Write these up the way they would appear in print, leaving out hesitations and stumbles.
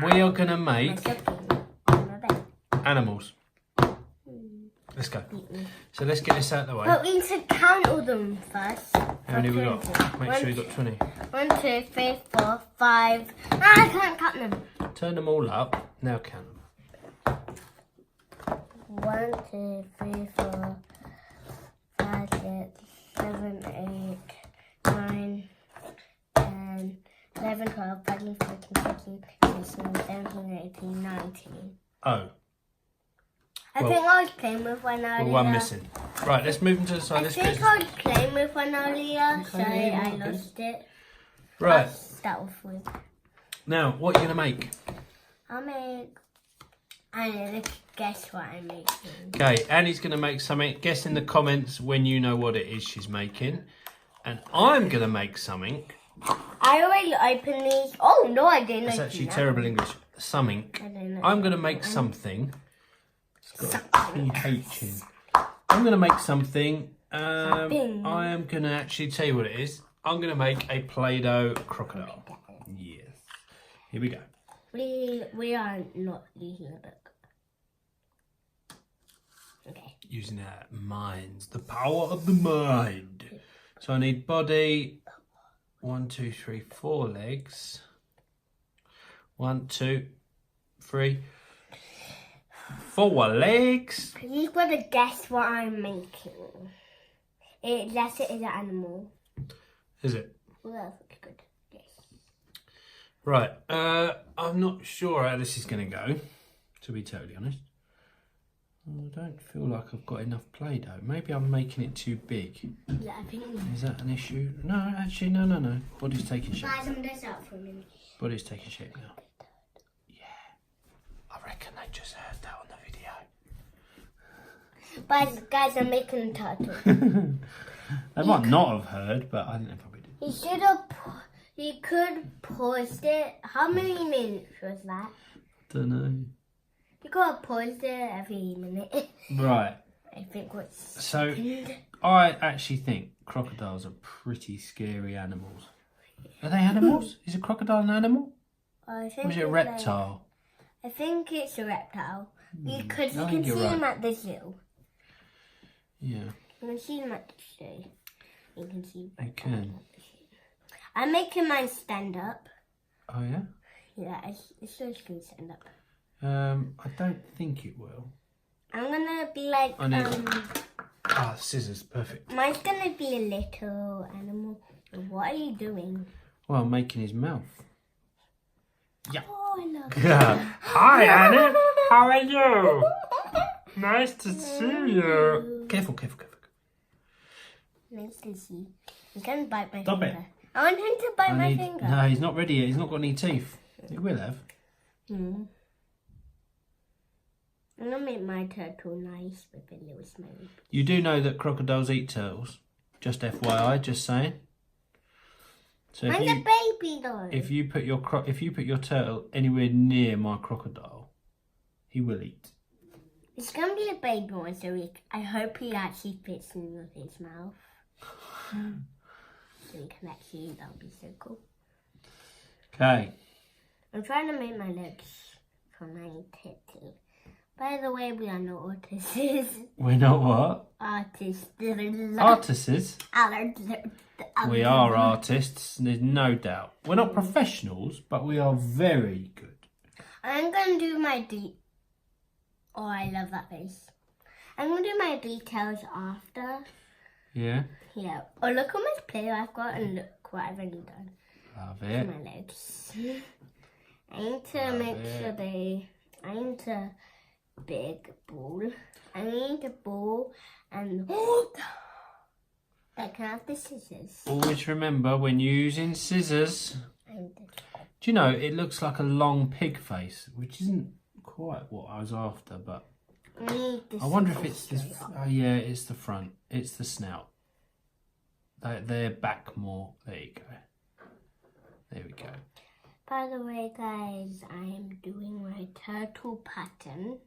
we are going to make animals. Let's go. So let's get this out of the way. But we need to count all them first. How many have we got? Make sure you got 20. 1, 2, 3, 4, 5. I can't count them. Turn them all up. Now count them. 1, 2, 3, 4, 5, 6, 7, 8, 9, 10, 11, 12, 13, 14, 15, 16, 17, 18, 19. Oh. I think I was playing with one earlier. Well, one missing. Right, let's move them to the side. I think I was playing with one earlier, so I lost it. Right. I'll start off with. Now, what are you going to make? I need to guess what I'm making. Okay, Annie's going to make something. Guess in the comments when you know what it is she's making. And I'm going to make something. I already opened these. Oh, no, I didn't. That's actually terrible English. Something. I'm going to make something. It's got a PH in. I'm going to make something. I am going to actually tell you what it is. I'm going to make a Play-Doh crocodile. Yes. Here we go. We are not using a book. Okay. Using our minds. The power of the mind. So I need body. 1, 2, 3, 4 legs. 1, 2, 3, 4 legs. You've got to guess what I'm making. Unless it is an animal. Is it? Well, that's good. Yes. Right. I'm not sure how this is going to go, to be totally honest. I don't feel like I've got enough Play-Doh. Maybe I'm making it too big. Yeah, I think. Is that an issue? No, actually, no. Body's taking shape. Buy some of this out for me. Body's taking shape now. Yeah. I reckon they just heard that on the video. But guys, I'm making a turtle. They might not have heard, but I think they probably did. You should have. You could pause it. How many minutes was that? Don't know. You gotta pause it every minute. Right. I think what's. So, I actually think crocodiles are pretty scary animals. Are they animals? Is a crocodile an animal? I think Or is it a reptile? I think it's a reptile. Because you I can think see you're them right. at the zoo. Yeah. You can see them at the zoo. You can see. You can. I'm making mine stand up. Oh, yeah? Yeah, it's supposed to stand up. I don't think it will. I'm gonna be like I need scissors, perfect. Mine's gonna be a little animal. What are you doing? Well, I'm making his mouth. Yeah. Oh, I love it. Hi, Annie. How are you? Nice to see you. Careful. Nice to see. He's gonna bite my Stop finger. it. I want him to bite my finger. No, he's not ready yet. He's not got any teeth. He will have. I'm gonna make my turtle nice with a little smiley. You do know that crocodiles eat turtles. Just FYI, just saying. So Mine's a baby though. if you put your turtle anywhere near my crocodile, he will eat. It's gonna be a baby one, so I hope he actually fits in with his mouth. So he can actually, that'll be so cool. Okay. I'm trying to make my legs from my titty. By the way, we are not artists. We're not what? Artists. Artists. We are artists. artists, and there's no doubt. We're not professionals, but we are very good. I'm going to do my Oh, I love that face. I'm going to do my details after. Yeah? Yeah. Oh, look how much play I've got and look what I've already done. Love it. My legs. I need to make sure I need a big ball. I need a ball and I can have the scissors. Always remember when using scissors. Do you know, it looks like a long pig face, which isn't quite what I was after, but I wonder if it's this. Oh yeah, it's the front. It's the snout. They're back more. There you go. There we go. By the way, guys, I am doing my turtle pattern.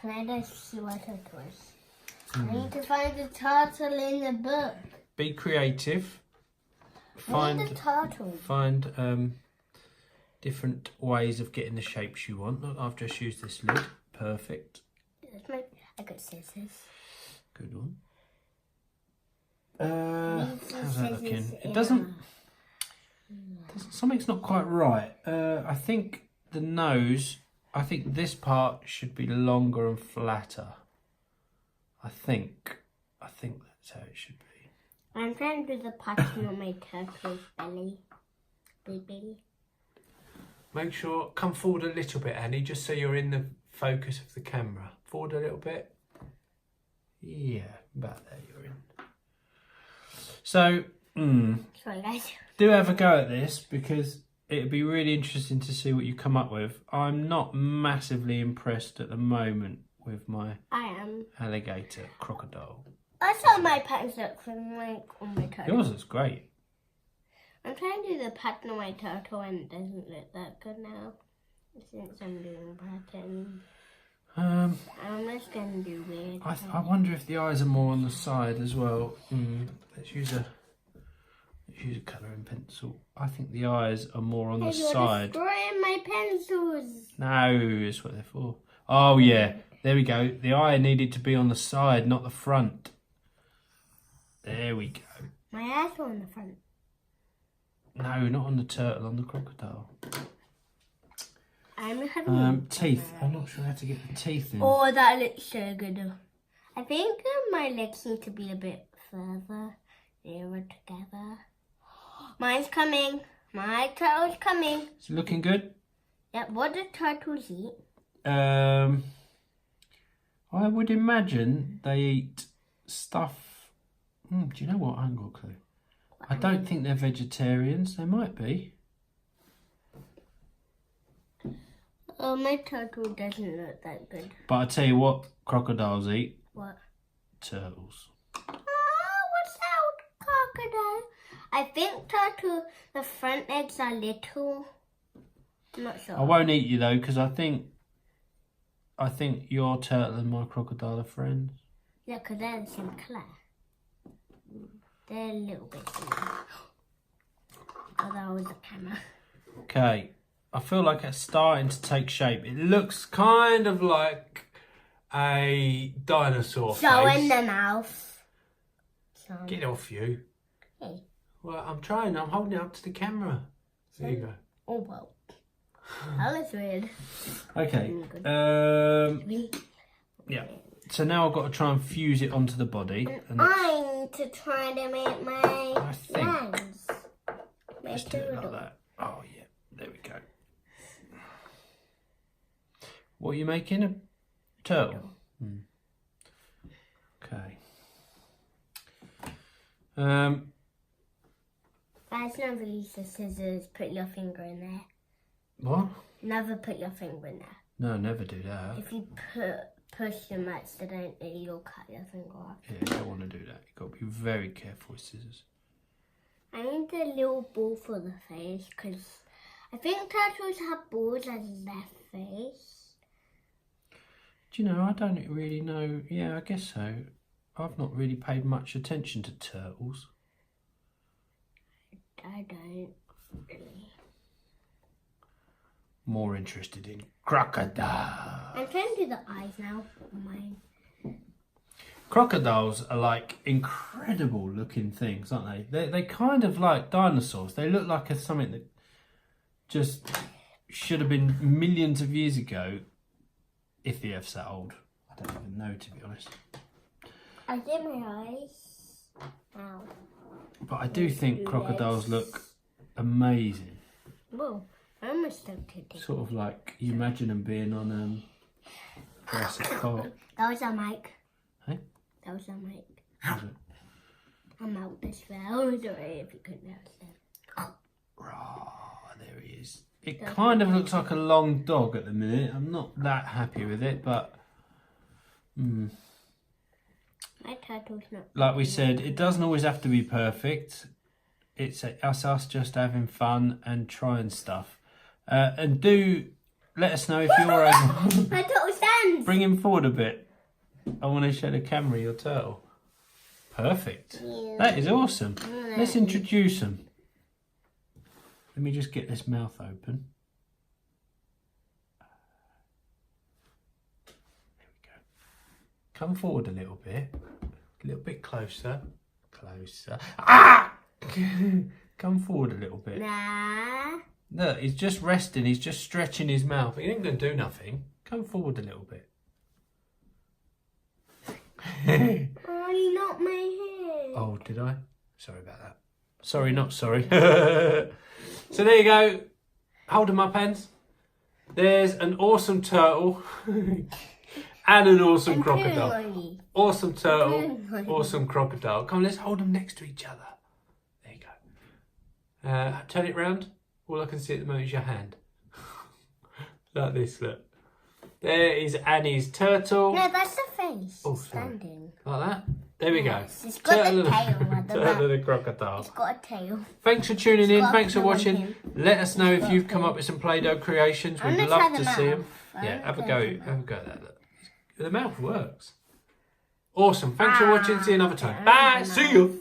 Can I just see what turtle is? I need to find the turtle in the book. Be creative. I need the turtle. Find different ways of getting the shapes you want. Look, I've just used this lid. Perfect. I got scissors. Good one. How's that looking? It doesn't. Something's not quite right. I think the nose. I think this part should be longer and flatter. I think that's how it should be. I'm trying to do the pattern on my turtle's belly. Big belly. Make sure, come forward a little bit, Annie, just so you're in the focus of the camera. Forward a little bit. Yeah, about there you're in. So, Sorry guys. do have a go at this because it'd be really interesting to see what you come up with. I'm not massively impressed at the moment with my alligator crocodile. I saw my pattern look like on my turtle. Yours is great. I'm trying to do the pattern on my turtle and it doesn't look that good now. Since I'm doing patterns. I'm just going to do weird. I wonder if the eyes are more on the side as well. Let's use a colouring pencil. I think the eyes are more on the side. You're destroying my pencils. No, that's what they're for. Oh yeah, there we go. The eye needed to be on the side, not the front. There we go. My eyes are on the front. No, not on the turtle, on the crocodile. I'm having teeth. I'm not sure how to get the teeth in. Oh, that looks so good. I think my legs need to be a bit further, nearer together. Mine's coming. My turtle's coming. Is it looking good? Yep. What do turtles eat? I would imagine they eat stuff. Do you know what? I haven't got a clue. I don't think they're vegetarians. They might be. Oh, my turtle doesn't look that good. But I tell you what, crocodiles eat. What? Turtles. Oh, what's that crocodile? I think turtle, the front legs are little. I'm not sure. I won't eat you though, because I think your turtle and my crocodile are friends. Yeah, because they're the same colour. They're a little bit similar. Oh, that was the camera. Okay. I feel like it's starting to take shape. It looks kind of like a dinosaur face. In the mouth. Get off you. Hey. Well, I'm trying. I'm holding it up to the camera. There you go. Oh, well. That looks weird. Okay. Yeah. So now I've got to try and fuse it onto the body. And I need to try to make my legs. Let's do it like that. Oh, yeah. There we go. What are you making? A turtle? Okay. Guys, never use the scissors. Put your finger in there. What? Never put your finger in there. No, never do that. If you push them accidentally, you'll cut your finger off. Yeah, you don't want to do that. You've got to be very careful with scissors. I need a little ball for the face because I think turtles have balls as their face. Do you know, I don't really know. Yeah, I guess so. I've not really paid much attention to turtles. I don't really. More interested in crocodile. I'm trying to do the eyes now. Mine. Crocodiles are like incredible looking things, aren't they? They kind of like dinosaurs. They look like something that just should have been millions of years ago, if the Earth's that old. I don't even know, to be honest. I did my eyes. Ow. But I do think crocodiles look amazing. Whoa, I almost don't do it. Sort of like you imagine them being on Jurassic Park. That was our mic. Hey? That was our mic. Was it? I'm out this well. Sorry if you couldn't understand. There he is. It kind of looks like a long dog at the minute. I'm not that happy with it, but my turtle's not. Like we said, it doesn't always have to be perfect. It's us just having fun and trying stuff. And do let us know if you're able. My turtle stands. Bring him forward a bit. I want to show the camera your turtle. Perfect. Yeah. That is awesome. Let's introduce him. Let me just get this mouth open. Come forward a little bit closer. Closer. Ah! Come forward a little bit. Nah. Look, he's just resting. He's just stretching his mouth. He ain't going to do nothing. Come forward a little bit. Oh, you knocked my head. Oh, did I? Sorry about that. Sorry, not sorry. So there you go. Hold them up, hands. There's an awesome turtle and an awesome crocodile. Awesome turtle, awesome crocodile. Come on, let's hold them next to each other. There you go. Turn it round. All I can see at the moment is your hand. Like this, look. There is Annie's turtle. No, that's the face. Oh, sorry. Standing. Like that. There we go. Yes, it's got Turtle a tail. Turtle and a crocodile. It's got a tail. Thanks for tuning in. got Thanks for a tail on watching. him. Let us know if you've come up with some Play-Doh creations. I'm We'd gonna try love to the see them. mouth. Yeah, have a I'm go. gonna try Have a go at that. Look. The mouth works. Awesome. Thanks for watching. See you another time. Bye. See you.